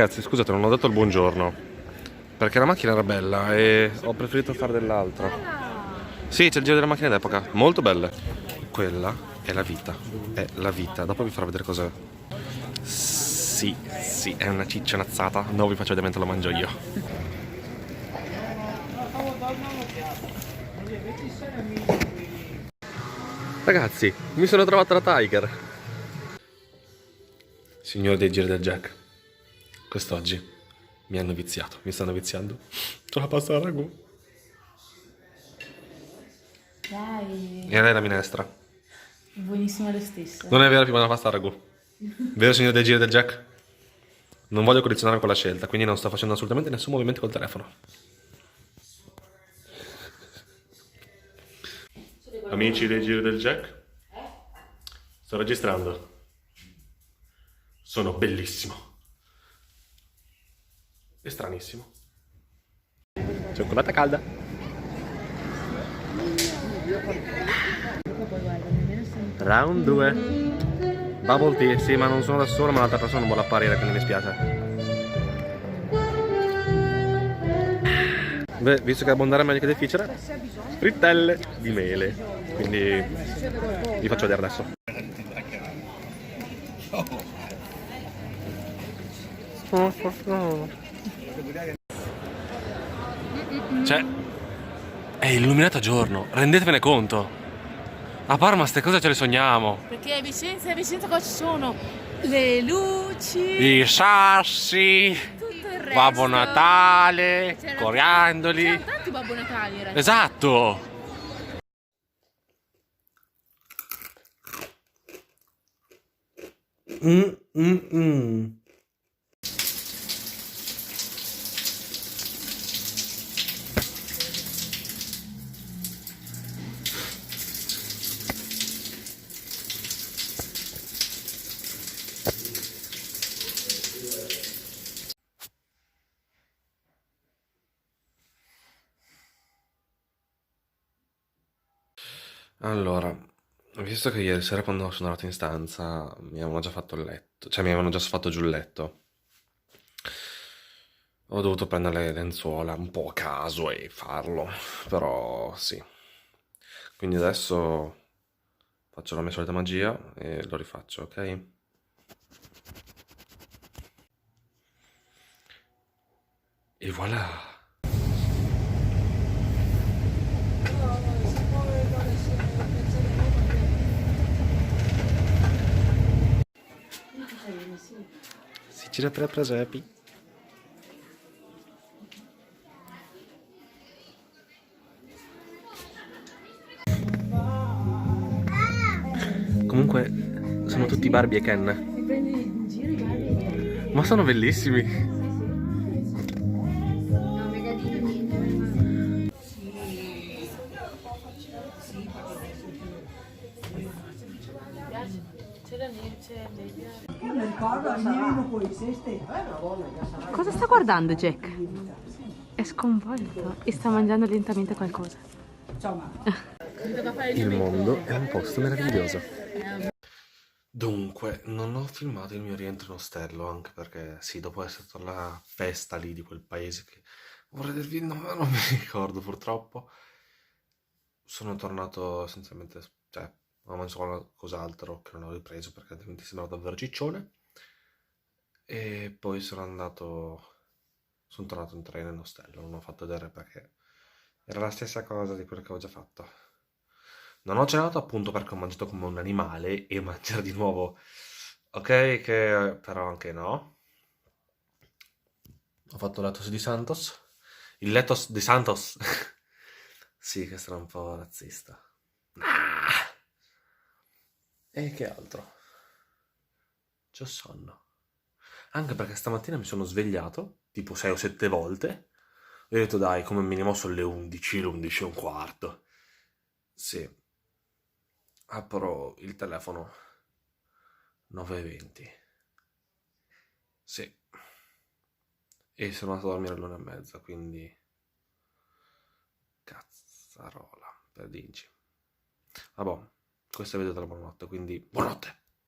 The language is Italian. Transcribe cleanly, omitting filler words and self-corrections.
Ragazzi, scusate, non ho detto il buongiorno perché la macchina era bella e ho preferito fare dell'altro. Sì, c'è il giro della macchina d'epoca, molto belle. Quella è la vita, è la vita. Dopo vi farò vedere cosa. Sì, sì, è una ciccionazzata. No, vi faccio vedere mentre lo mangio io. Ragazzi, mi sono trovato la Tiger. Signore dei giri del Jack, quest'oggi mi hanno viziato, mi stanno viziando. C'ho la pasta al ragù. Dai, E lei la minestra. buonissima lo stesso. Non è vero, prima la pasta al ragù. Vero, signore dei giri del Jack? Non voglio condizionare con la scelta, quindi non sto facendo assolutamente nessun movimento col telefono. Amici dei giri del Jack? Sto registrando. Sono bellissimo. E stranissimo. Cioccolata calda. Round 2. Bubble tea, sì, ma non sono da solo, ma l'altra persona non vuole apparire, quindi mi spiace. Beh, visto che abbondare è meglio che difficile, frittelle di mele. Quindi vi faccio vedere adesso. Cioè, è illuminato a giorno, rendetevene conto. A Parma ste cose ce le sogniamo. Perché a Vicenza qua ci sono le luci, I sassi, tutto il resto. Babbo Natale, C'erano coriandoli. tanti Babbo Natali in realtà. Esatto. Mm, mm, mm. Allora, visto che ieri sera quando sono andato in stanza mi avevano già fatto il letto, cioè mi avevano già fatto giù il letto, ho dovuto prendere le lenzuola un po' a caso e farlo, però sì. Quindi adesso faccio la mia solita magia e lo rifaccio, ok? E voilà! Si gira per la presepi. Comunque sono tutti Barbie e Ken. Mi prendi in giro i Barbie? Ma sono bellissimi. Cosa sta guardando Jack? È sconvolto e sta mangiando lentamente qualcosa. Il mondo è un posto meraviglioso. Dunque, non ho filmato il mio rientro in ostello, anche perché sì, dopo essere stato alla festa lì di quel paese che vorrei dirvi, no, non mi ricordo purtroppo, sono tornato essenzialmente, cioè, ho mangiato qualcos'altro che non ho ripreso perché altrimenti sembrava davvero ciccione, e poi sono tornato in treno in ostello, non ho fatto vedere perché era la stessa cosa di quello che ho già fatto. Non ho cenato appunto perché ho mangiato come un animale e mangiare di nuovo, ok, che però anche no. Ho fatto il lettuce di Santos. Il lettuce di Santos. Sì, che sarà un po' razzista. Ah! E che altro? C'ho sonno. Anche perché stamattina mi sono svegliato, tipo 6 o 7 volte, e ho detto dai, come minimo sono le 11, le 11 e un quarto. Sì. Apro il telefono 9:20. Sì. E sono andato a dormire all'1:30, quindi cazzarola, per dinci. Vabbè, questo è il video della buonanotte, quindi buonanotte!